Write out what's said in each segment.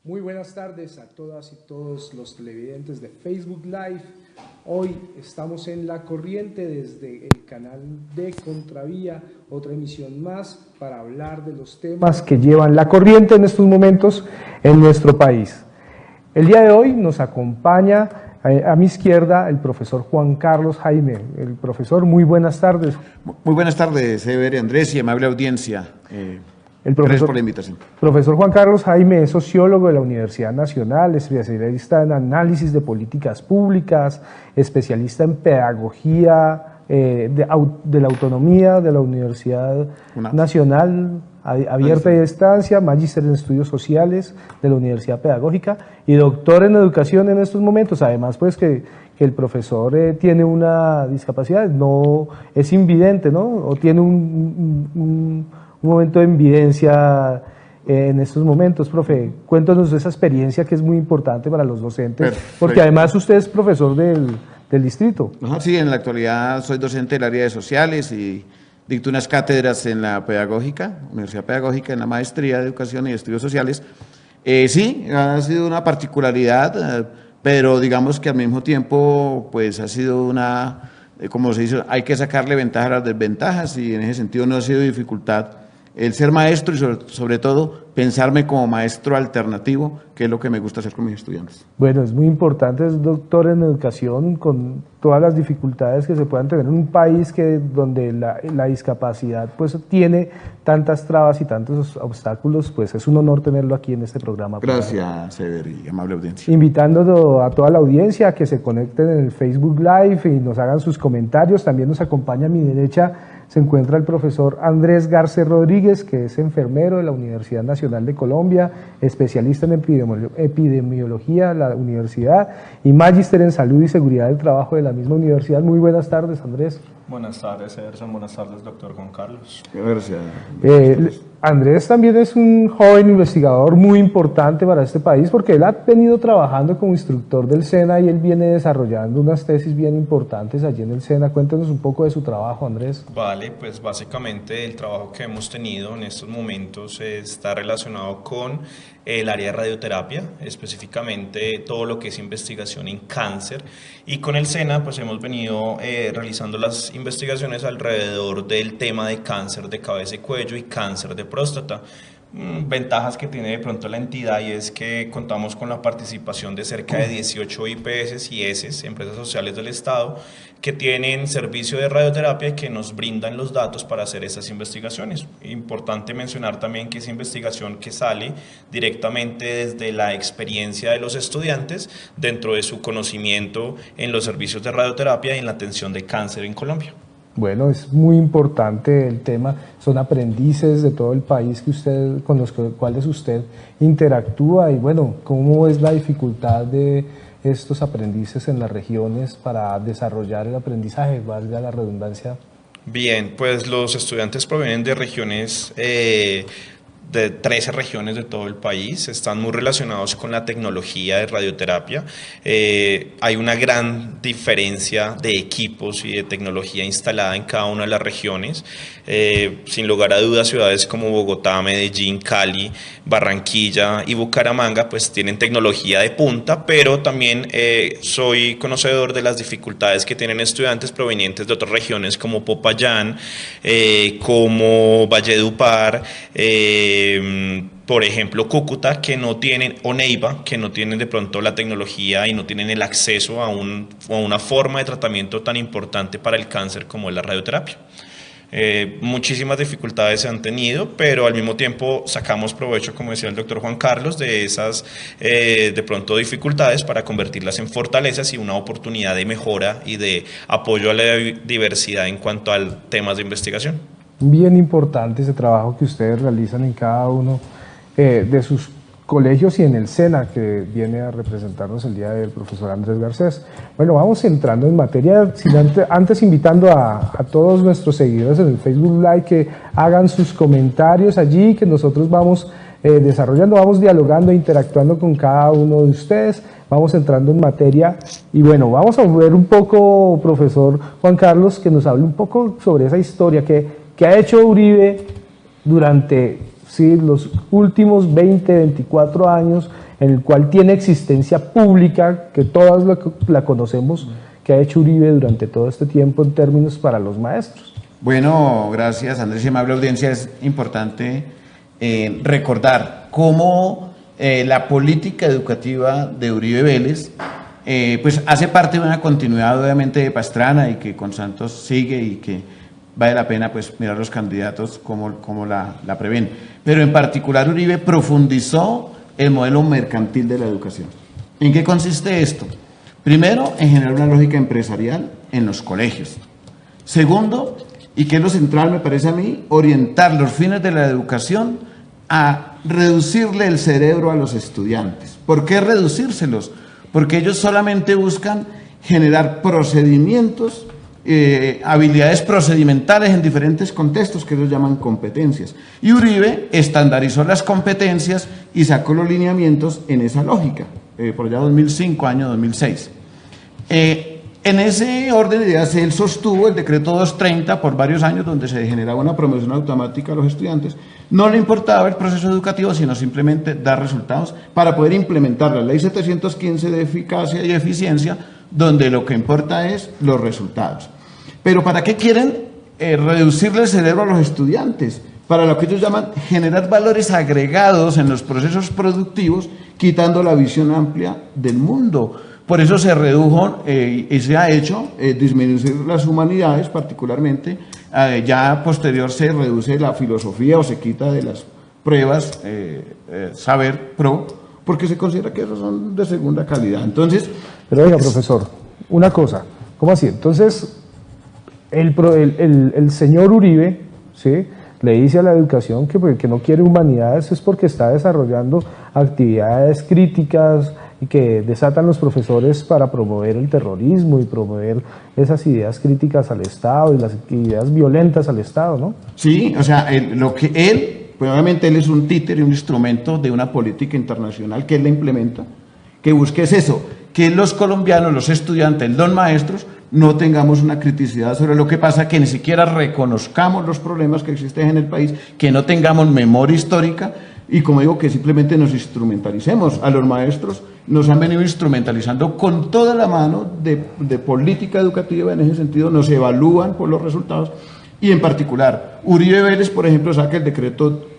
Muy buenas tardes a todas y todos los televidentes de Facebook Live. Hoy estamos en La Corriente desde el canal de Contravía, otra emisión más para hablar de los temas que llevan la corriente en estos momentos en nuestro país. El día de hoy nos acompaña a mi izquierda el profesor Juan Carlos Jaime. El profesor, muy buenas tardes. Muy buenas tardes, Ever, Andrés y amable audiencia. Gracias por la invitación. Profesor Juan Carlos Jaime es sociólogo de la Universidad Nacional, especialista en análisis de políticas públicas, especialista en pedagogía de la autonomía de la Universidad Nacional Abierta y de Estancia, magíster en estudios sociales de la Universidad Pedagógica y doctor en educación en estos momentos. Además, pues que el profesor tiene una discapacidad, no es invidente, ¿no? O tiene un momento de invidencia en estos momentos. Profe, cuéntanos esa experiencia que es muy importante para los docentes. Perfecto. Porque además usted es profesor del distrito. Sí, en la actualidad soy docente del área de sociales y dicto unas cátedras en la pedagógica, Universidad Pedagógica, en la maestría de Educación y Estudios Sociales. Sí, ha sido una particularidad, pero digamos que al mismo tiempo pues ha sido una, como se dice, hay que sacarle ventaja a las desventajas y en ese sentido no ha sido dificultad el ser maestro y sobre todo pensarme como maestro alternativo, que es lo que me gusta hacer con mis estudiantes. Bueno, es muy importante, es doctor en educación con todas las dificultades que se puedan tener en un país donde la discapacidad pues tiene tantas trabas y tantos obstáculos, pues es un honor tenerlo aquí en este programa. Gracias, Ever, y amable audiencia. Invitándolo a toda la audiencia a que se conecten en el Facebook Live y nos hagan sus comentarios. También nos acompaña a mi derecha, se encuentra el profesor Andrés Garcés Rodríguez, que es enfermero de la Universidad Nacional de Colombia, especialista en epidemiología de la universidad y magíster en salud y seguridad del trabajo de la misma universidad. Muy buenas tardes, Andrés. Buenas tardes, Ederson. Buenas tardes, doctor Juan Carlos. Gracias. Andrés también es un joven investigador muy importante para este país porque él ha venido trabajando como instructor del SENA y él viene desarrollando unas tesis bien importantes allí en el SENA. Cuéntanos un poco de su trabajo, Andrés. Vale, pues básicamente el trabajo que hemos tenido en estos momentos está relacionado con el área de radioterapia, específicamente todo lo que es investigación en cáncer, y con el SENA pues hemos venido realizando las investigaciones alrededor del tema de cáncer de cabeza y cuello y cáncer de próstata. Ventajas que tiene de pronto la entidad y es que contamos con la participación de cerca de 18 IPS y ESES, empresas sociales del Estado, que tienen servicio de radioterapia y que nos brindan los datos para hacer esas investigaciones. Importante mencionar también que esa investigación que sale directamente desde la experiencia de los estudiantes dentro de su conocimiento en los servicios de radioterapia y en la atención de cáncer en Colombia. Bueno, es muy importante el tema, son aprendices de todo el país con los cuales usted interactúa y bueno, ¿cómo es la dificultad de estos aprendices en las regiones para desarrollar el aprendizaje, valga la redundancia? Bien, pues los estudiantes provienen de regiones de 13 regiones de todo el país, están muy relacionados con la tecnología de radioterapia. Hay una gran diferencia de equipos y de tecnología instalada en cada una de las regiones. Sin lugar a dudas, ciudades como Bogotá, Medellín, Cali, Barranquilla y Bucaramanga pues tienen tecnología de punta, pero también soy conocedor de las dificultades que tienen estudiantes provenientes de otras regiones como Popayán, como Valledupar, por ejemplo Cúcuta, que no tienen, o Neiva, que no tienen de pronto la tecnología y no tienen el acceso a una forma de tratamiento tan importante para el cáncer como es la radioterapia. Muchísimas dificultades se han tenido, pero al mismo tiempo sacamos provecho, como decía el doctor Juan Carlos, de esas de pronto dificultades para convertirlas en fortalezas y una oportunidad de mejora y de apoyo a la diversidad en cuanto a temas de investigación. Bien importante ese trabajo que ustedes realizan en cada uno de sus colegios y en el SENA, que viene a representarnos el día del profesor Andrés Garcés. Bueno, vamos entrando en materia, antes invitando a todos nuestros seguidores en el Facebook Live que hagan sus comentarios allí, que nosotros vamos desarrollando, vamos dialogando e interactuando con cada uno de ustedes, vamos entrando en materia y bueno, vamos a ver un poco, profesor Juan Carlos, que nos hable un poco sobre esa historia que ha hecho Uribe durante ¿sí? Los últimos 20, 24 años en el cual tiene existencia pública, que todas la conocemos, que ha hecho Uribe durante todo este tiempo en términos para los maestros. Bueno, gracias Andrés y amable audiencia. Es importante recordar cómo la política educativa de Uribe Vélez pues hace parte de una continuidad obviamente de Pastrana y que con Santos sigue y que vale la pena pues mirar los candidatos como la prevén. Pero en particular Uribe profundizó el modelo mercantil de la educación. ¿En qué consiste esto? Primero, en generar una lógica empresarial en los colegios. Segundo, y que es lo central me parece a mí, orientar los fines de la educación a reducirle el cerebro a los estudiantes. ¿Por qué reducírselos? Porque ellos solamente buscan generar procedimientos, habilidades procedimentales en diferentes contextos que ellos llaman competencias. Y Uribe estandarizó las competencias y sacó los lineamientos en esa lógica, por allá 2005, año 2006. En ese orden de ideas, él sostuvo el decreto 230 por varios años, donde se generaba una promoción automática a los estudiantes. No le importaba el proceso educativo, sino simplemente dar resultados para poder implementar la ley 715 de eficacia y eficiencia, donde lo que importa es los resultados. Pero ¿para qué quieren reducirle el cerebro a los estudiantes? Para lo que ellos llaman generar valores agregados en los procesos productivos, quitando la visión amplia del mundo. Por eso se redujo y se ha hecho disminuir las humanidades particularmente, ya posterior se reduce la filosofía o se quita de las pruebas saber pro, porque se considera que esos son de segunda calidad. Entonces, pero oiga, profesor, una cosa, ¿cómo así? Entonces, el señor Uribe, ¿sí?, le dice a la educación que no quiere humanidades es porque está desarrollando actividades críticas y que desatan los profesores para promover el terrorismo y promover esas ideas críticas al Estado y las ideas violentas al Estado, ¿no? Sí, o sea, pues obviamente él es un títere, un instrumento de una política internacional que él la implementa, que busque es eso, que los colombianos, los estudiantes, los maestros, no tengamos una criticidad sobre lo que pasa, que ni siquiera reconozcamos los problemas que existen en el país, que no tengamos memoria histórica y, como digo, que simplemente nos instrumentalicemos. A los maestros nos han venido instrumentalizando con toda la mano de política educativa en ese sentido, nos evalúan por los resultados. Y en particular, Uribe Vélez, por ejemplo, saca el decreto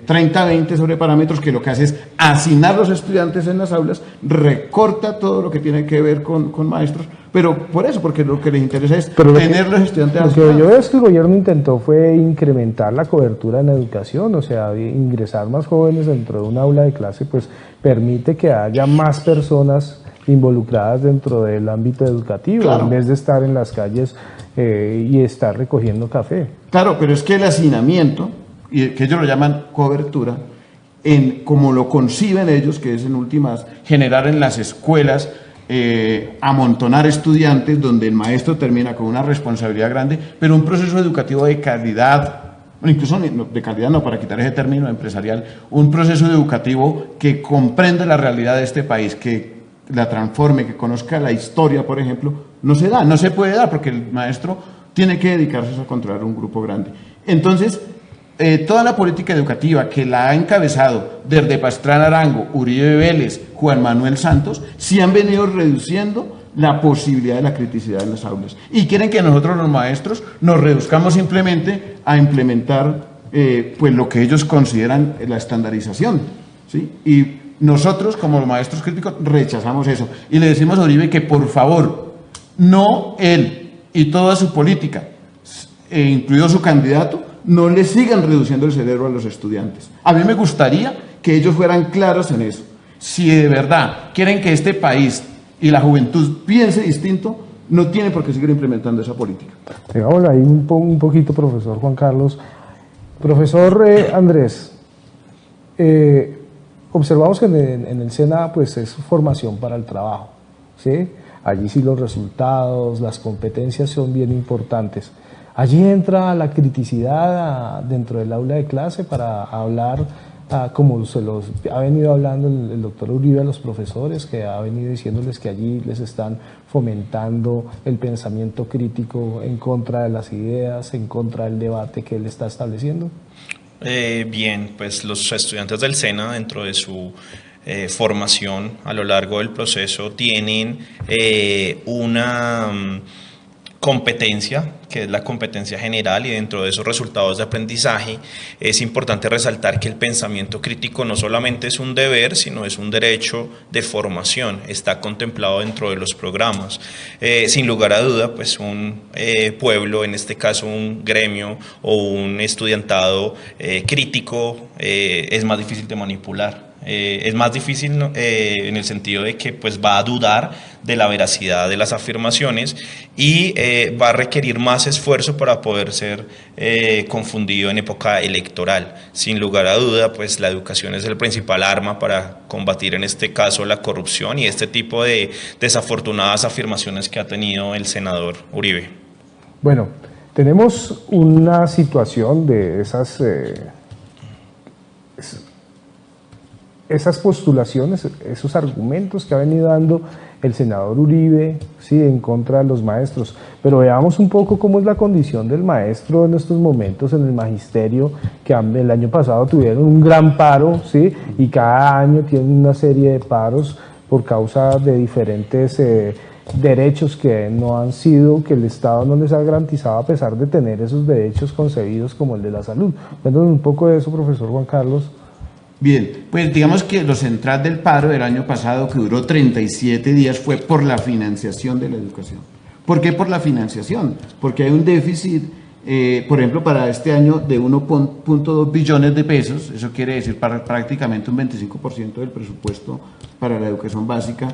3020 sobre parámetros, que lo que hace es asignar a los estudiantes en las aulas, recorta todo lo que tiene que ver con maestros, pero por eso, porque lo que les interesa es tener los estudiantes asignados. Lo que yo veo es que el gobierno intentó fue incrementar la cobertura en la educación, o sea, ingresar más jóvenes dentro de un aula de clase, pues permite que haya más personas involucradas dentro del ámbito educativo, claro, en vez de estar en las calles y estar recogiendo café. Claro, pero es que el hacinamiento, y que ellos lo llaman cobertura, como lo conciben ellos, que es en últimas generar en las escuelas, amontonar estudiantes donde el maestro termina con una responsabilidad grande, pero un proceso educativo de calidad, incluso de calidad no, para quitar ese término empresarial, un proceso educativo que comprenda la realidad de este país, que la transforme, que conozca la historia, por ejemplo, no se puede dar, porque el maestro tiene que dedicarse a controlar un grupo grande. Entonces, toda la política educativa que la ha encabezado desde Pastrana Arango, Uribe Vélez, Juan Manuel Santos, sí han venido reduciendo la posibilidad de la criticidad en las aulas. Y quieren que nosotros los maestros nos reduzcamos simplemente a implementar pues lo que ellos consideran la estandarización, ¿sí? Y nosotros, como los maestros críticos, rechazamos eso. Y le decimos a Uribe que, por favor, no él y toda su política, incluido su candidato, no le sigan reduciendo el cerebro a los estudiantes. A mí me gustaría que ellos fueran claros en eso. Si de verdad quieren que este país y la juventud piense distinto, no tiene por qué seguir implementando esa política. Digamos ahí un poquito, profesor Juan Carlos. Profesor Andrés, observamos que en el SENA pues es formación para el trabajo, ¿sí? Allí sí los resultados, las competencias son bien importantes. Allí entra la criticidad dentro del aula de clase para hablar, como se los ha venido hablando el doctor Uribe a los profesores, que ha venido diciéndoles que allí les están fomentando el pensamiento crítico en contra de las ideas, en contra del debate que él está estableciendo. Bien, pues los estudiantes del SENA dentro de su formación a lo largo del proceso tienen una competencia, que es la competencia general, y dentro de esos resultados de aprendizaje es importante resaltar que el pensamiento crítico no solamente es un deber, sino es un derecho de formación, está contemplado dentro de los programas. Sin lugar a duda, pues un pueblo, en este caso un gremio o un estudiantado crítico, es más difícil de manipular. Es más difícil en el sentido de que pues va a dudar de la veracidad de las afirmaciones y va a requerir más esfuerzo para poder ser confundido en época electoral. Sin lugar a duda, pues la educación es el principal arma para combatir en este caso la corrupción y este tipo de desafortunadas afirmaciones que ha tenido el senador Uribe. Bueno, tenemos una situación de esas postulaciones, esos argumentos que ha venido dando el senador Uribe, sí, en contra de los maestros. Pero veamos un poco cómo es la condición del maestro en estos momentos en el magisterio, que el año pasado tuvieron un gran paro, sí, y cada año tienen una serie de paros por causa de diferentes derechos que no han sido, que el Estado no les ha garantizado a pesar de tener esos derechos concebidos como el de la salud. Cuéntanos un poco de eso, profesor Juan Carlos. Bien, pues digamos que lo central del paro del año pasado, que duró 37 días, fue por la financiación de la educación. ¿Por qué por la financiación? Porque hay un déficit, por ejemplo, para este año de 1.2 billones de pesos, eso quiere decir prácticamente un 25% del presupuesto para la educación básica,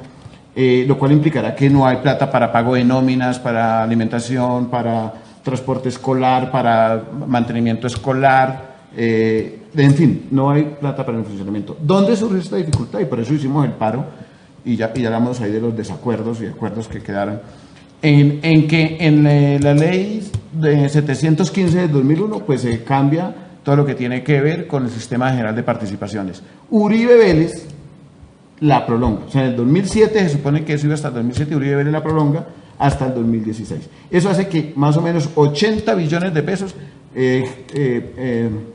lo cual implicará que no hay plata para pago de nóminas, para alimentación, para transporte escolar, para mantenimiento escolar, en fin, no hay plata para el funcionamiento. ¿Dónde surge esta dificultad? Y por eso hicimos el paro, y ya hablamos ahí de los desacuerdos y acuerdos que quedaron, en que en la ley de 715 de 2001, pues se cambia todo lo que tiene que ver con el sistema general de participaciones. Uribe Vélez la prolonga, o sea, en el 2007 se supone que eso iba hasta el 2007, Uribe Vélez la prolonga hasta el 2016. Eso hace que más o menos 80 billones de pesos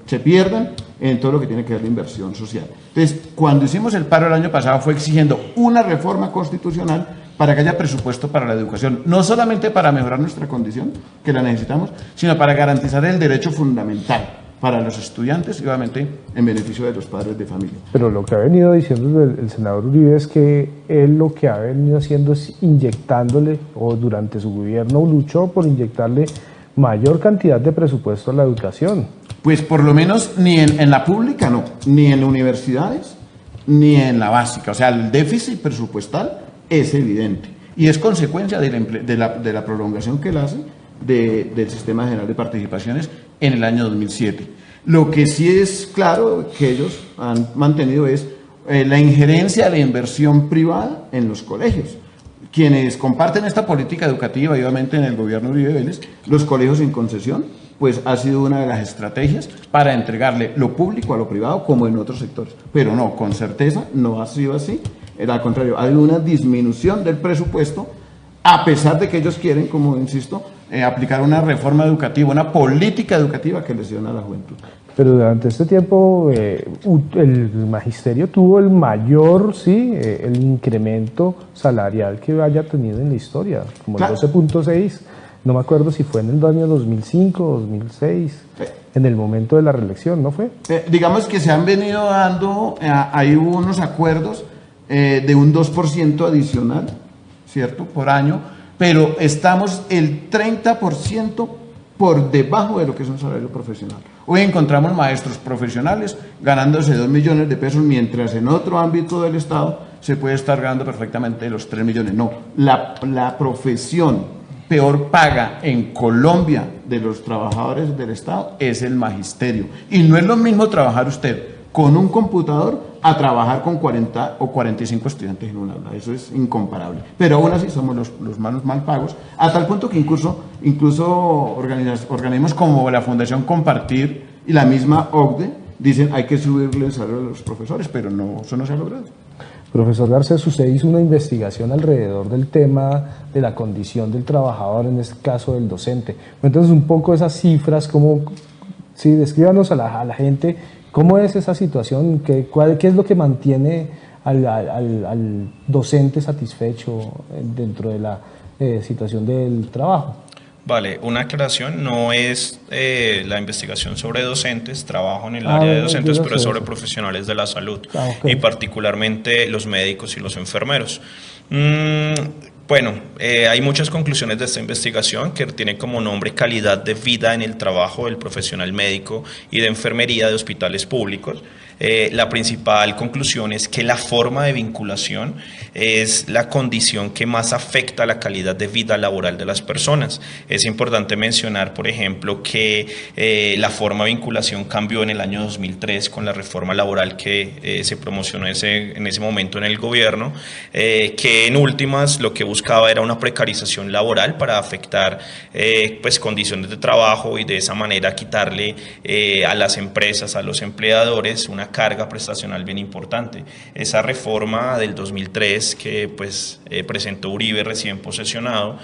se pierdan en todo lo que tiene que ver la inversión social. Entonces, cuando hicimos el paro el año pasado fue exigiendo una reforma constitucional para que haya presupuesto para la educación, no solamente para mejorar nuestra condición, que la necesitamos, sino para garantizar el derecho fundamental para los estudiantes y obviamente en beneficio de los padres de familia. Pero lo que ha venido diciendo el senador Uribe es que él lo que ha venido haciendo es inyectándole, o durante su gobierno luchó por inyectarle mayor cantidad de presupuesto a la educación. Pues por lo menos ni en la pública no, ni en universidades, ni en la básica. O sea, el déficit presupuestal es evidente y es consecuencia de la prolongación que él hace del Sistema General de Participaciones en el año 2007. Lo que sí es claro que ellos han mantenido es la injerencia de la inversión privada en los colegios. Quienes comparten esta política educativa, obviamente en el gobierno Uribe Vélez, los colegios en concesión, pues ha sido una de las estrategias para entregarle lo público a lo privado como en otros sectores. Pero no, con certeza no ha sido así. Al contrario, hay una disminución del presupuesto, a pesar de que ellos quieren, como insisto, aplicar una reforma educativa, una política educativa que lesiona a la juventud. Pero durante este tiempo el magisterio tuvo el mayor, sí, el incremento salarial que haya tenido en la historia, como el 12.6, no me acuerdo si fue en el año 2005 o 2006, en el momento de la reelección, ¿no fue? Digamos que se han venido dando, ahí hubo unos acuerdos de un 2% adicional, ¿cierto?, por año, pero estamos el 30% por debajo de lo que es un salario profesional. Hoy encontramos maestros profesionales ganándose 2 millones de pesos, mientras en otro ámbito del Estado se puede estar ganando perfectamente los 3 millones. No, la profesión peor paga en Colombia de los trabajadores del Estado es el magisterio. Y no es lo mismo trabajar usted con un computador a trabajar con 40 o 45 estudiantes en un aula. Eso es incomparable. Pero aún así somos los malos mal pagos, a tal punto que incluso organismos como la Fundación Compartir y la misma OCDE dicen hay que subirle el salario a los profesores, pero no, eso no se ha logrado. Profesor Garcés, usted hizo una investigación alrededor del tema de la condición del trabajador, en este caso del docente. Entonces, un poco esas cifras, cómo Sí, descríbanos a la gente cómo es esa situación, qué es lo que mantiene al docente satisfecho dentro de la situación del trabajo. Vale, una aclaración, no es la investigación sobre docentes, trabajo en el área de docentes, pero es sobre profesionales de la salud y particularmente los médicos y los enfermeros. Bueno, hay muchas conclusiones de esta investigación que tiene como nombre calidad de vida en el trabajo del profesional médico y de enfermería de hospitales públicos. La principal conclusión es que la forma de vinculación es la condición que más afecta la calidad de vida laboral de las personas. Es importante mencionar, por ejemplo, que la forma de vinculación cambió en el año 2003 con la reforma laboral que se promocionó en ese momento en el gobierno, que en últimas lo que buscaba era una precarización laboral para afectar pues condiciones de trabajo y de esa manera quitarle a las empresas, a los empleadores, una carga prestacional bien importante. Esa reforma del 2003 que pues presentó Uribe recién posesionado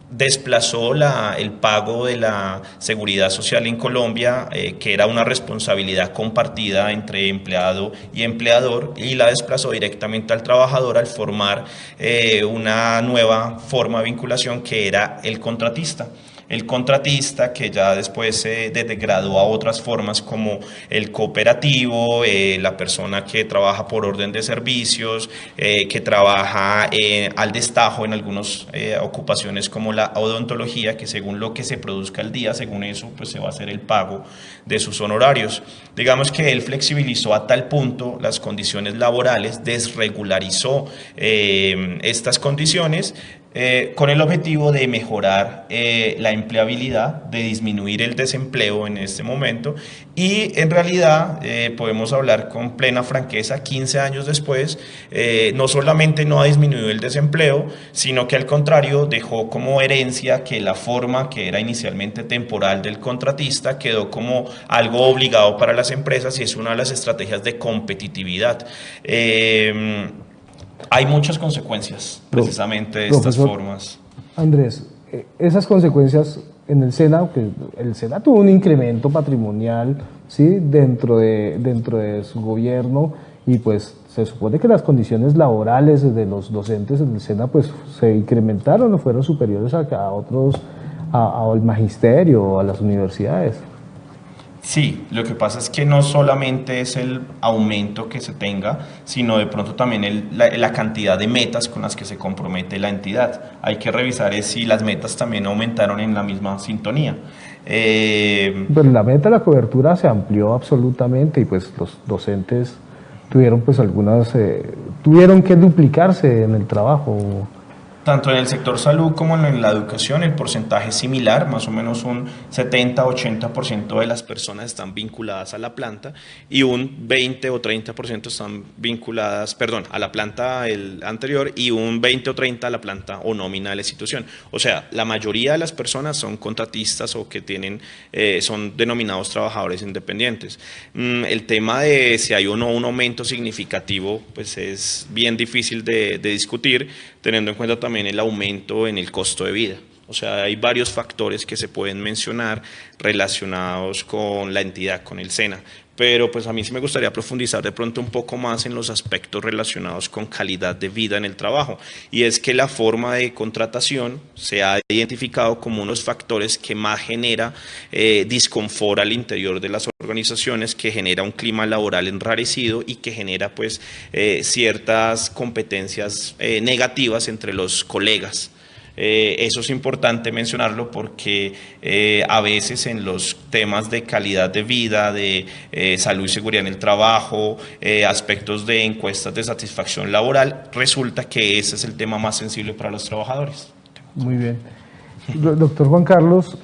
desplazó el pago de la seguridad social en Colombia, que era una responsabilidad compartida entre empleado y empleador, y la desplazó directamente al trabajador al formar una nueva forma de vinculación que era el contratista. El contratista, que ya después se degradó a otras formas como el cooperativo, la persona que trabaja por orden de servicios, que trabaja al destajo en algunas ocupaciones como la odontología, que según lo que se produzca al día, según eso, pues se va a hacer el pago de sus honorarios. Digamos que él flexibilizó a tal punto las condiciones laborales, desregularizó estas condiciones, con el objetivo de mejorar la empleabilidad, de disminuir el desempleo en este momento, y en realidad podemos hablar con plena franqueza, 15 años después, no solamente no ha disminuido el desempleo, sino que al contrario dejó como herencia que la forma que era inicialmente temporal del contratista quedó como algo obligado para las empresas y es una de las estrategias de competitividad. Hay muchas consecuencias precisamente de estas formas. Andrés, esas consecuencias en el SENA, que el SENA tuvo un incremento patrimonial, ¿sí?, dentro de su gobierno, y pues se supone que las condiciones laborales de los docentes en el SENA pues se incrementaron o fueron superiores a otros, al magisterio o a las universidades. Sí, lo que pasa es que no solamente es el aumento que se tenga, sino de pronto también la cantidad de metas con las que se compromete la entidad. Hay que revisar si las metas también aumentaron en la misma sintonía. Pero la meta de la cobertura se amplió absolutamente y pues los docentes tuvieron pues tuvieron que duplicarse en el trabajo. Tanto en el sector salud como en la educación el porcentaje es similar, más o menos un 70-80% de las personas están vinculadas a la planta y un 20 o 30% están vinculadas, a la planta anterior y un 20 o 30 a la planta o nómina de la institución. O sea, la mayoría de las personas son contratistas o que son denominados trabajadores independientes. El tema de si hay o no un aumento significativo, pues es bien difícil de discutir, teniendo en cuenta también el aumento en el costo de vida. O sea, hay varios factores que se pueden mencionar relacionados con la entidad, con el SENA. Pero pues a mí sí me gustaría profundizar de pronto un poco más en los aspectos relacionados con calidad de vida en el trabajo. Y es que la forma de contratación se ha identificado como unos factores que más genera disconfort al interior de las organizaciones, que genera un clima laboral enrarecido y que genera pues ciertas competencias negativas entre los colegas. Eso es importante mencionarlo porque a veces en los temas de calidad de vida, de salud y seguridad en el trabajo, aspectos de encuestas de satisfacción laboral, resulta que ese es el tema más sensible para los trabajadores. Muy bien. Doctor Juan Carlos,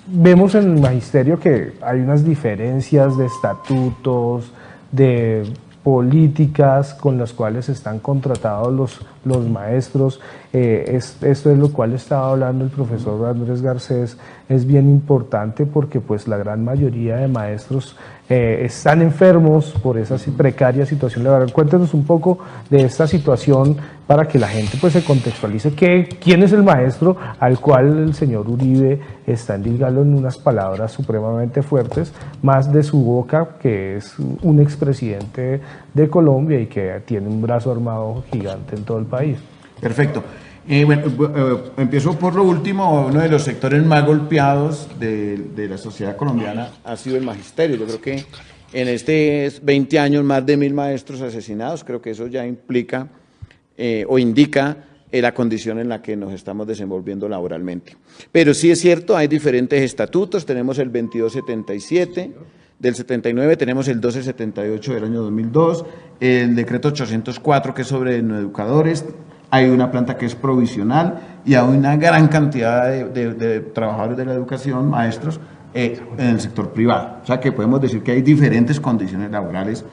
vemos en el magisterio que hay unas diferencias de estatutos, de políticas con las cuales están contratados los los maestros. Esto es lo cual estaba hablando el profesor Andrés Garcés, es bien importante porque pues la gran mayoría de maestros están enfermos por esa precaria situación laboral. Cuéntenos un poco de esta situación para que la gente pues se contextualice quién es el maestro al cual el señor Uribe está endilgando en unas palabras supremamente fuertes, más de su boca, que es un expresidente de Colombia y que tiene un brazo armado gigante en todo el país. Perfecto. Empiezo por lo último. Uno de los sectores más golpeados de la sociedad colombiana ha sido el magisterio. Yo creo que en estos 20 años más de 1000 maestros asesinados. Creo que eso ya implica o indica la condición en la que nos estamos desenvolviendo laboralmente. Pero sí es cierto, hay diferentes estatutos. Tenemos el 2277 del 79, tenemos el 1278 del año 2002, el decreto 804 que es sobre educadores. Hay una planta que es provisional y hay una gran cantidad de trabajadores de la educación, maestros, en el sector privado. O sea que podemos decir que hay diferentes condiciones laborales,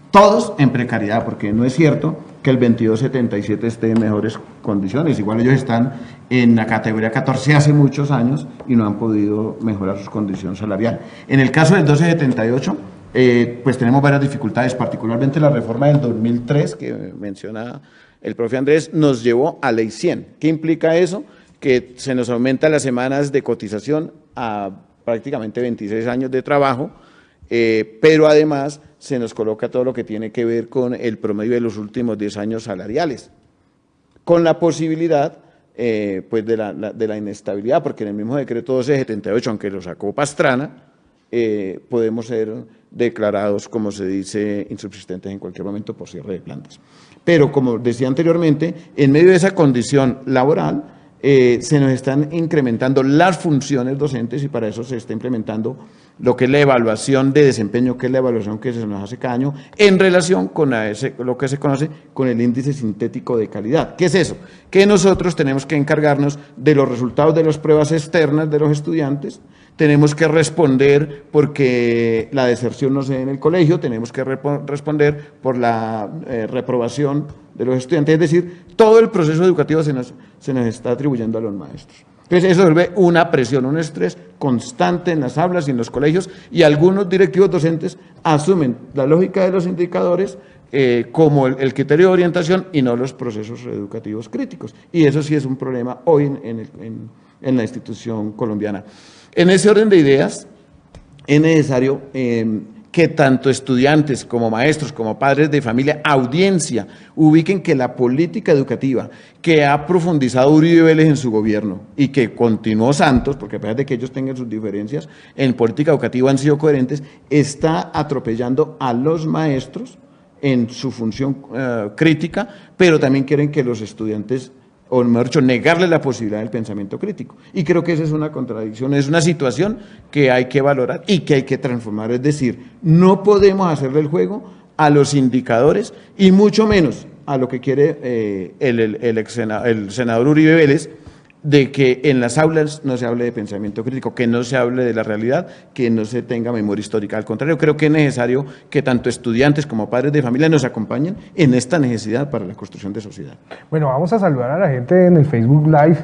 todos en precariedad, porque no es cierto que el 2277 esté en mejores condiciones. Igual ellos están en la categoría 14 hace muchos años y no han podido mejorar su condición salarial. En el caso del 1278, pues tenemos varias dificultades, particularmente la reforma del 2003 que menciona el profe Andrés, nos llevó a ley 100. ¿Qué implica eso? Que se nos aumenta las semanas de cotización a prácticamente 26 años de trabajo, pero además se nos coloca todo lo que tiene que ver con el promedio de los últimos 10 años salariales, con la posibilidad pues de la inestabilidad, porque en el mismo decreto 1278, aunque lo sacó Pastrana, podemos ser declarados, como se dice, insubsistentes en cualquier momento por cierre de plantas. Pero, como decía anteriormente, en medio de esa condición laboral, se nos están incrementando las funciones docentes y para eso se está implementando lo que es la evaluación de desempeño, que es la evaluación que se nos hace cada año en relación con lo que se conoce con el índice sintético de calidad. ¿Qué es eso? Que nosotros tenemos que encargarnos de los resultados de las pruebas externas de los estudiantes, tenemos que responder porque la deserción no se dé en el colegio, tenemos que responder por la reprobación de los estudiantes, es decir, todo el proceso educativo se nos está atribuyendo a los maestros. Entonces eso vuelve una presión, un estrés constante en las aulas y en los colegios, y algunos directivos docentes asumen la lógica de los indicadores como el criterio de orientación y no los procesos educativos críticos. Y eso sí es un problema hoy en la institución colombiana. En ese orden de ideas, es necesario que tanto estudiantes como maestros, como padres de familia, audiencia, ubiquen que la política educativa que ha profundizado Uribe Vélez en su gobierno y que continuó Santos, porque a pesar de que ellos tengan sus diferencias, en política educativa han sido coherentes, está atropellando a los maestros en su función crítica, pero también quieren que los estudiantes, o mejor dicho, negarle la posibilidad del pensamiento crítico. Y creo que esa es una contradicción, es una situación que hay que valorar y que hay que transformar. Es decir, no podemos hacerle el juego a los indicadores y mucho menos a lo que quiere el senador Uribe Vélez, de que en las aulas no se hable de pensamiento crítico, que no se hable de la realidad, que no se tenga memoria histórica. Al contrario, creo que es necesario que tanto estudiantes como padres de familia nos acompañen en esta necesidad para la construcción de sociedad. Bueno, vamos a saludar a la gente en el Facebook Live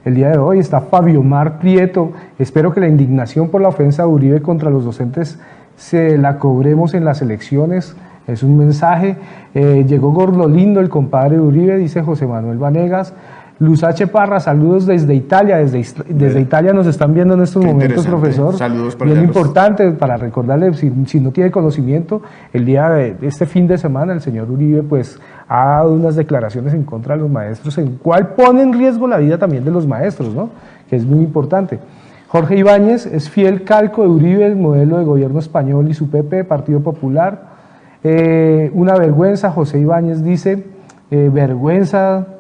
el día de hoy. Está Fabio Mar Prieto. Espero que la indignación por la ofensa de Uribe contra los docentes se la cobremos en las elecciones. Es un mensaje. Llegó Gordolindo, el compadre de Uribe, dice José Manuel Vanegas. Luz H. Parra, saludos desde Italia. Desde Italia nos están viendo en estos momentos, profesor. Saludos para bien importante para recordarle, si no tiene conocimiento, el día de este fin de semana el señor Uribe pues ha dado unas declaraciones en contra de los maestros, en cual pone en riesgo la vida también de los maestros, ¿no? Que es muy importante. Jorge Ibáñez es fiel calco de Uribe, el modelo de gobierno español y su PP, Partido Popular. Una vergüenza, José Ibáñez dice, vergüenza.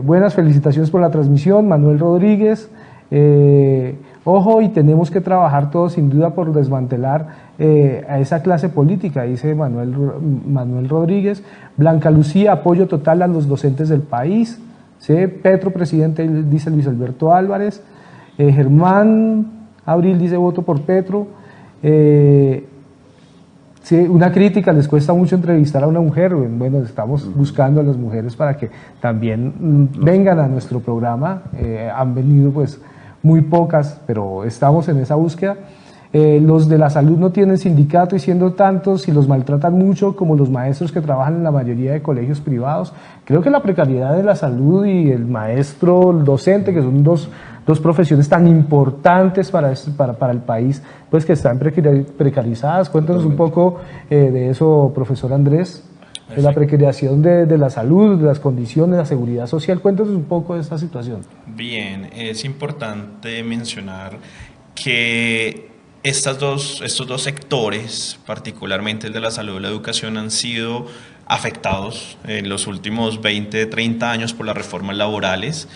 Buenas, felicitaciones por la transmisión. Manuel Rodríguez, ojo, y tenemos que trabajar todos sin duda por desmantelar a esa clase política, dice Manuel Rodríguez. Blanca Lucía, apoyo total a los docentes del país. ¿Sí? Petro, presidente, dice Luis Alberto Álvarez. Germán Abril dice voto por Petro. Sí, una crítica, les cuesta mucho entrevistar a una mujer. Bueno, estamos buscando a las mujeres para que también vengan a nuestro programa. Han venido pues muy pocas, pero estamos en esa búsqueda. Los de la salud no tienen sindicato y siendo tantos y los maltratan mucho como los maestros que trabajan en la mayoría de colegios privados. Creo que la precariedad de la salud y el maestro, el docente, que son dos profesiones tan importantes para el país, pues que están precarizadas. Cuéntanos un poco de eso, profesor Andrés, de la precarización de la salud, de las condiciones, de la seguridad social. Cuéntanos un poco de esta situación. Bien, es importante mencionar que estos dos sectores, particularmente el de la salud y la educación, han sido afectados en los últimos 20, 30 años por las reformas laborales.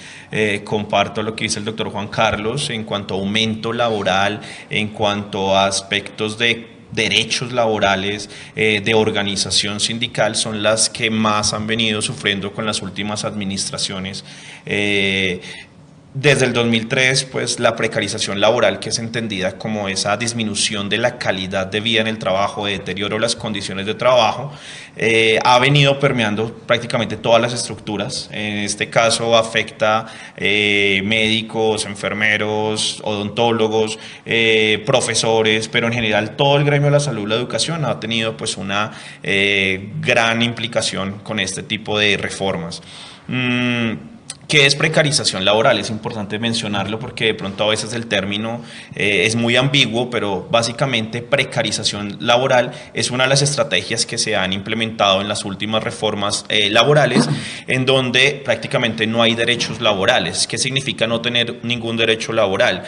Comparto lo que dice el doctor Juan Carlos en cuanto a aumento laboral, en cuanto a aspectos de derechos laborales, de organización sindical, son las que más han venido sufriendo con las últimas administraciones. Desde el 2003, pues la precarización laboral, que es entendida como esa disminución de la calidad de vida en el trabajo, de deterioro de las condiciones de trabajo, ha venido permeando prácticamente todas las estructuras. En este caso afecta médicos, enfermeros, odontólogos, profesores, pero en general todo el gremio de la salud y la educación ha tenido pues una gran implicación con este tipo de reformas. ¿Qué es precarización laboral? Es importante mencionarlo porque de pronto a veces el término es muy ambiguo, pero básicamente precarización laboral es una de las estrategias que se han implementado en las últimas reformas laborales, en donde prácticamente no hay derechos laborales. ¿Qué significa no tener ningún derecho laboral?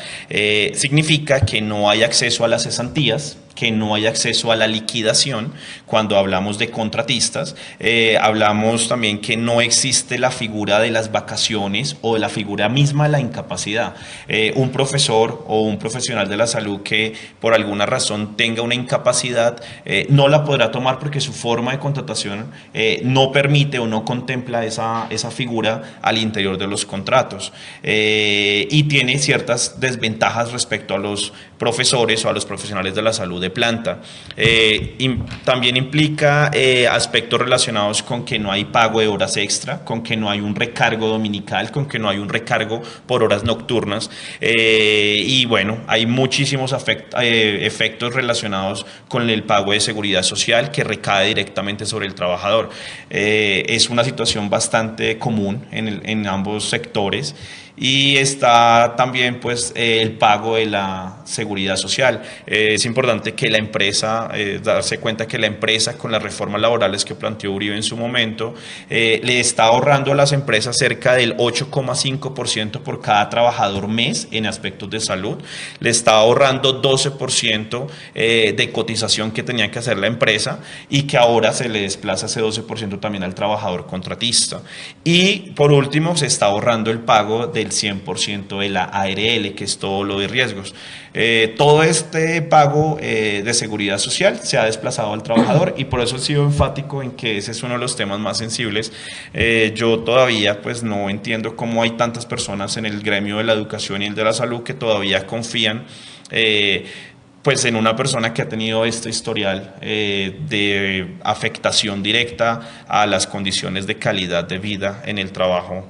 Significa que no hay acceso a las cesantías, que no hay acceso a la liquidación cuando hablamos de contratistas. Hablamos también que no existe la figura de las vacaciones o de la figura misma de la incapacidad. Un profesor o un profesional de la salud que por alguna razón tenga una incapacidad no la podrá tomar porque su forma de contratación no permite o no contempla esa figura al interior de los contratos, y tiene ciertas desventajas respecto a los profesores o a los profesionales de la salud de planta. También implica aspectos relacionados con que no hay pago de horas extra, con que no hay un recargo dominical, con que no hay un recargo por horas nocturnas, y bueno, hay muchísimos efectos relacionados con el pago de seguridad social que recae directamente sobre el trabajador. Es una situación bastante común en ambos sectores. Y está también pues el pago de la seguridad social. Es importante que la empresa, darse cuenta que la empresa con las reformas laborales que planteó Uribe en su momento, le está ahorrando a las empresas cerca del 8,5% por cada trabajador mes en aspectos de salud, le está ahorrando 12% de cotización que tenía que hacer la empresa y que ahora se le desplaza ese 12% también al trabajador contratista. Y por último se está ahorrando el pago del 100% de la ARL, que es todo lo de riesgos. Todo este pago de seguridad social se ha desplazado al trabajador y por eso he sido enfático en que ese es uno de los temas más sensibles. Yo todavía pues no entiendo cómo hay tantas personas en el gremio de la educación y el de la salud que todavía confían pues en una persona que ha tenido este historial de afectación directa a las condiciones de calidad de vida en el trabajo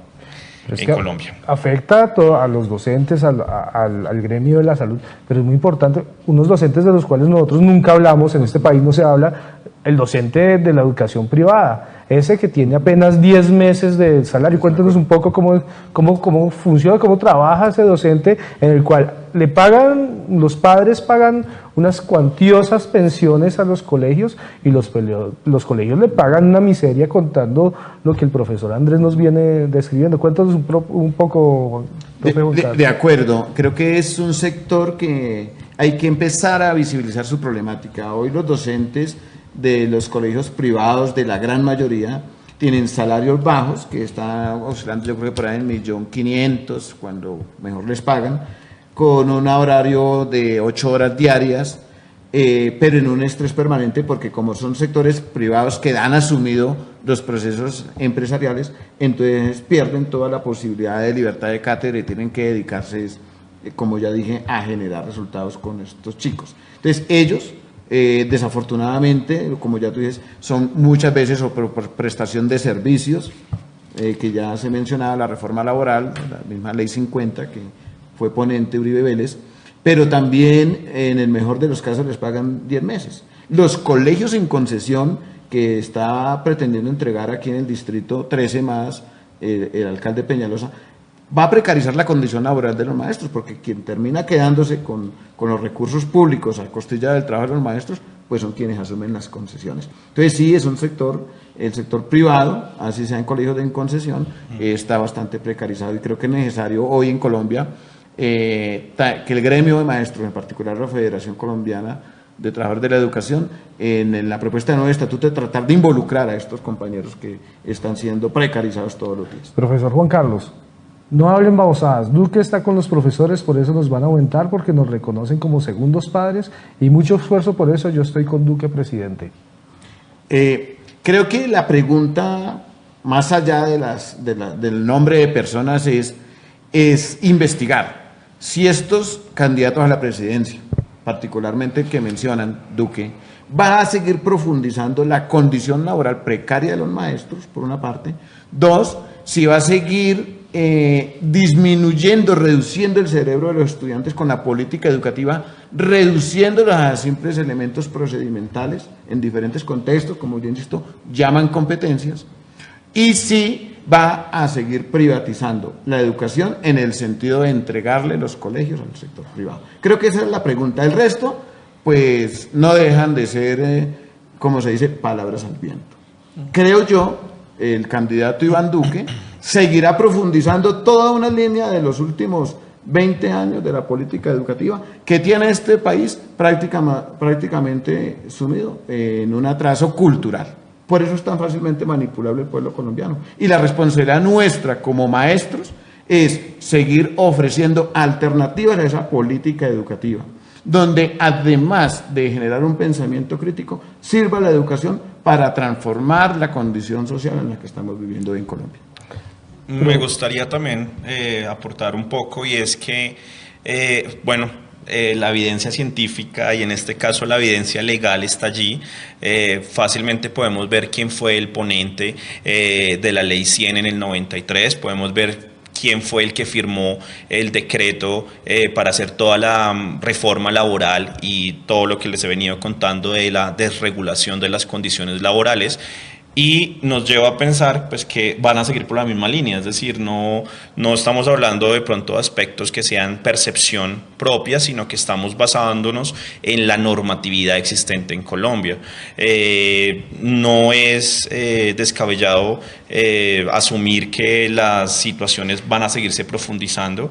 en Colombia. Afecta a los docentes, al gremio de la salud, pero es muy importante, unos docentes de los cuales nosotros nunca hablamos, en este país no se habla, el docente de la educación privada, ese que tiene apenas 10 meses de salario. Cuéntanos un poco cómo funciona, cómo trabaja ese docente, en el cual le pagan, los padres pagan unas cuantiosas pensiones a los colegios y los colegios le pagan una miseria, contando lo que el profesor Andrés nos viene describiendo. Cuéntanos un poco, profe González. De acuerdo, creo que es un sector que hay que empezar a visibilizar su problemática. Hoy los docentes de los colegios privados, de la gran mayoría, tienen salarios bajos, que están oscilando yo creo que por ahí en 1.500.000, cuando mejor les pagan, con un horario de 8 horas diarias, pero en un estrés permanente, porque como son sectores privados que han asumido los procesos empresariales, entonces pierden toda la posibilidad de libertad de cátedra y tienen que dedicarse, como ya dije, a generar resultados con estos chicos. Entonces ellos Desafortunadamente, como ya tú dices, son muchas veces o por prestación de servicios, que ya se mencionaba, la reforma laboral, la misma ley 50 que fue ponente Uribe Vélez, pero también en el mejor de los casos les pagan 10 meses. Los colegios en concesión que está pretendiendo entregar aquí en el distrito 13 más el alcalde Peñalosa, va a precarizar la condición laboral de los maestros, porque quien termina quedándose con los recursos públicos a costilla del trabajo de los maestros, pues son quienes asumen las concesiones. Entonces sí, es un sector, el sector privado, así sea en colegios de concesión, está bastante precarizado, y creo que es necesario hoy en Colombia que el gremio de maestros, en particular la Federación Colombiana de Trabajadores de la Educación, en la propuesta de nuevo estatuto, de tratar de involucrar a estos compañeros que están siendo precarizados todos los días. Profesor Juan Carlos, no hablen babosadas. Duque está con los profesores, por eso nos van a aumentar, porque nos reconocen como segundos padres, y mucho esfuerzo por eso. Yo estoy con Duque presidente. Creo que la pregunta, más allá del nombre de personas, es investigar si estos candidatos a la presidencia, particularmente que mencionan Duque, va a seguir profundizando la condición laboral precaria de los maestros, por una parte. Dos, si va a seguir disminuyendo, reduciendo el cerebro de los estudiantes con la política educativa, reduciéndolos a simples elementos procedimentales en diferentes contextos, como yo insisto, llaman competencias, y si va a seguir privatizando la educación en el sentido de entregarle los colegios al sector privado. Creo que esa es la pregunta. El resto, pues, no dejan de ser, como se dice, palabras al viento. Creo yo, el candidato Iván Duque seguirá profundizando toda una línea de los últimos 20 años de la política educativa que tiene este país prácticamente sumido en un atraso cultural. Por eso es tan fácilmente manipulable el pueblo colombiano. Y la responsabilidad nuestra como maestros es seguir ofreciendo alternativas a esa política educativa, donde además de generar un pensamiento crítico, sirva la educación para transformar la condición social en la que estamos viviendo hoy en Colombia. Me gustaría también aportar un poco, y es que, la evidencia científica, y en este caso la evidencia legal, está allí. Fácilmente podemos ver quién fue el ponente de la ley 100 en el 93, podemos ver quién fue el que firmó el decreto para hacer toda la reforma laboral y todo lo que les he venido contando de la desregulación de las condiciones laborales. Y nos lleva a pensar, pues, que van a seguir por la misma línea, es decir, no estamos hablando de pronto de aspectos que sean percepción propia, sino que estamos basándonos en la normatividad existente en Colombia. No es descabellado asumir que las situaciones van a seguirse profundizando.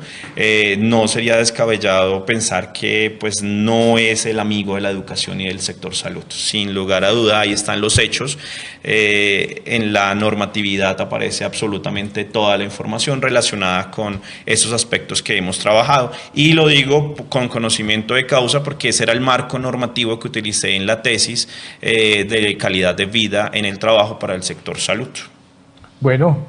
No sería descabellado pensar que, pues, no es el amigo de la educación y del sector salud. Sin lugar a duda, ahí están los hechos. En la normatividad aparece absolutamente toda la información relacionada con esos aspectos que hemos trabajado, y lo digo con conocimiento de causa porque ese era el marco normativo que utilicé en la tesis de calidad de vida en el trabajo para el sector salud. Bueno,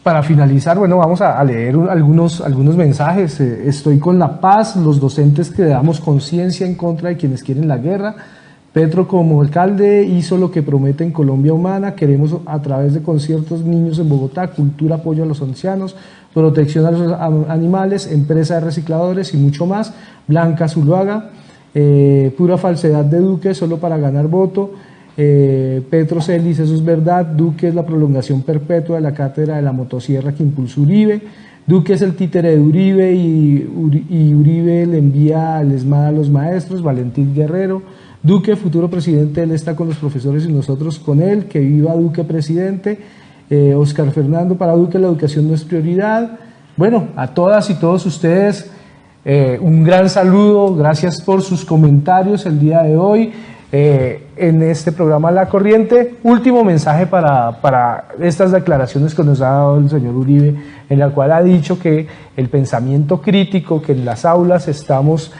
para finalizar, vamos a leer algunos mensajes. Estoy con la paz, los docentes que damos conciencia en contra de quienes quieren la guerra. Petro como alcalde hizo lo que promete en Colombia Humana. Queremos, a través de conciertos, niños en Bogotá, cultura, apoyo a los ancianos, protección a los animales, empresa de recicladores y mucho más. Blanca Zuluaga, pura falsedad de Duque solo para ganar voto. Petro Celis, eso es verdad. Duque es la prolongación perpetua de la cátedra de la motosierra que impulsó Uribe. Duque es el títere de Uribe y Uribe le envía el ESMAD a los maestros. Valentín Guerrero. Duque, futuro presidente, él está con los profesores y nosotros con él. Que viva Duque presidente. Oscar Fernando, para Duque la educación no es prioridad. Bueno, a todas y todos ustedes un gran saludo, gracias por sus comentarios el día de hoy en este programa La Corriente. Último mensaje para estas declaraciones que nos ha dado el señor Uribe, en la cual ha dicho que el pensamiento crítico, que en las aulas estamos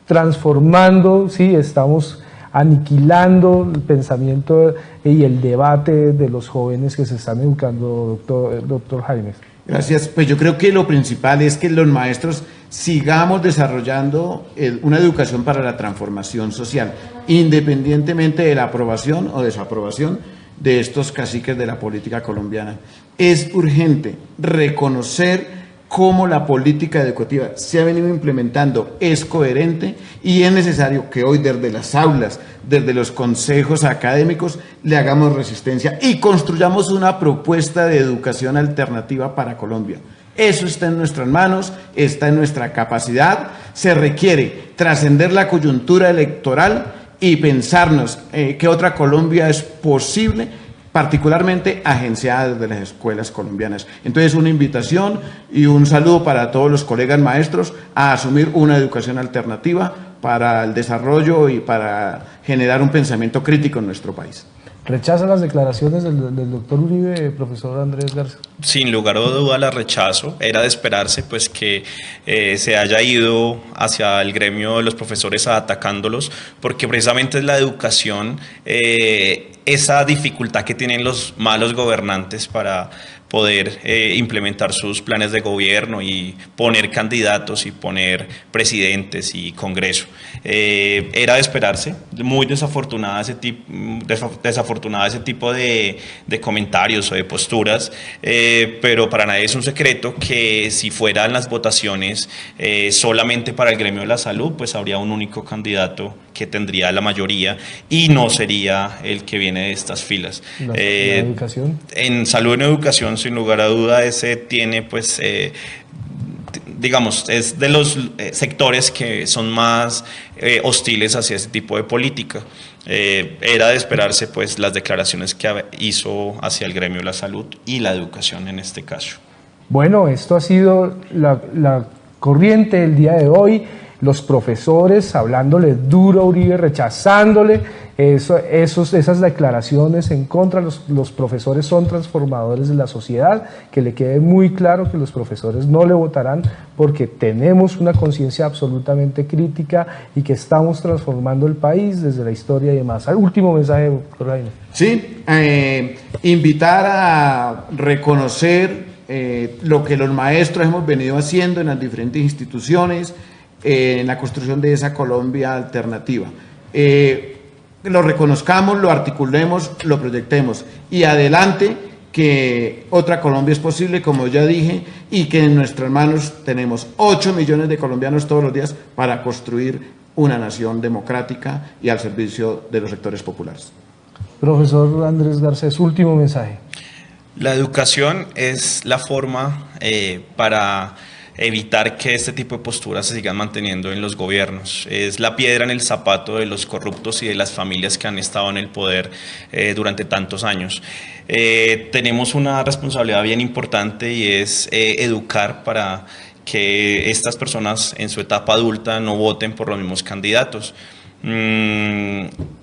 transformando, ¿sí? Estamos aniquilando el pensamiento y el debate de los jóvenes que se están educando, doctor Jaimes. Gracias. Pues yo creo que lo principal es que los maestros sigamos desarrollando una educación para la transformación social, independientemente de la aprobación o desaprobación de estos caciques de la política colombiana. Es urgente reconocer cómo la política educativa se ha venido implementando, es coherente y es necesario que hoy desde las aulas, desde los consejos académicos, le hagamos resistencia y construyamos una propuesta de educación alternativa para Colombia. Eso está en nuestras manos, está en nuestra capacidad, se requiere trascender la coyuntura electoral y pensarnos que otra Colombia es posible, particularmente agenciada desde las escuelas colombianas. Entonces, una invitación y un saludo para todos los colegas maestros a asumir una educación alternativa para el desarrollo y para generar un pensamiento crítico en nuestro país. ¿Rechaza las declaraciones del doctor Uribe, profesor Andrés Garza? Sin lugar a duda la rechazo. Era de esperarse pues que se haya ido hacia el gremio de los profesores atacándolos, porque precisamente es la educación, esa dificultad que tienen los malos gobernantes para poder implementar sus planes de gobierno y poner candidatos y poner presidentes y Congreso. Era de esperarse, muy desafortunada ese tipo de comentarios o de posturas, pero para nadie es un secreto que si fueran las votaciones solamente para el gremio de la salud, pues habría un único candidato que tendría la mayoría y no sería el que viene de estas filas. ¿La educación? En salud y en educación, sin lugar a duda, ese tiene pues digamos, es de los sectores que son más hostiles hacia ese tipo de política. Era de esperarse pues las declaraciones que hizo hacia el gremio de la salud y la educación en este caso. Bueno, esto ha sido la corriente del día de hoy. Los profesores hablándole duro a Uribe, rechazándole esas declaraciones en contra. Los profesores son transformadores de la sociedad, que le quede muy claro que los profesores no le votarán porque tenemos una conciencia absolutamente crítica y que estamos transformando el país desde la historia y demás. Último mensaje, doctor Jaime. Sí, invitar a reconocer lo que los maestros hemos venido haciendo en las diferentes instituciones, en la construcción de esa Colombia alternativa. Lo reconozcamos, lo articulemos, lo proyectemos y adelante, que otra Colombia es posible, como ya dije, y que en nuestras manos tenemos 8 millones de colombianos todos los días para construir una nación democrática y al servicio de los sectores populares. Profesor Andrés Garcés, último mensaje. La educación es la forma para evitar que este tipo de posturas se sigan manteniendo en los gobiernos. Es la piedra en el zapato de los corruptos y de las familias que han estado en el poder durante tantos años. Tenemos una responsabilidad bien importante y es educar para que estas personas en su etapa adulta no voten por los mismos candidatos.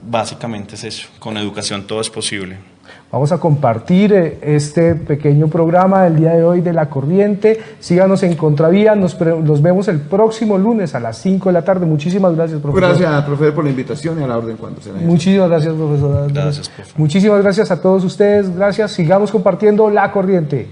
Básicamente es eso, con educación todo es posible. Vamos a compartir este pequeño programa del día de hoy de La Corriente. Síganos en Contravía, nos vemos el próximo lunes a las 5 de la tarde. Muchísimas gracias, profesor. Gracias, profesor, por la invitación y a la orden cuando se necesite. Muchísimas gracias, profesor. Gracias, profesor. Muchísimas gracias a todos ustedes. Gracias, sigamos compartiendo La Corriente.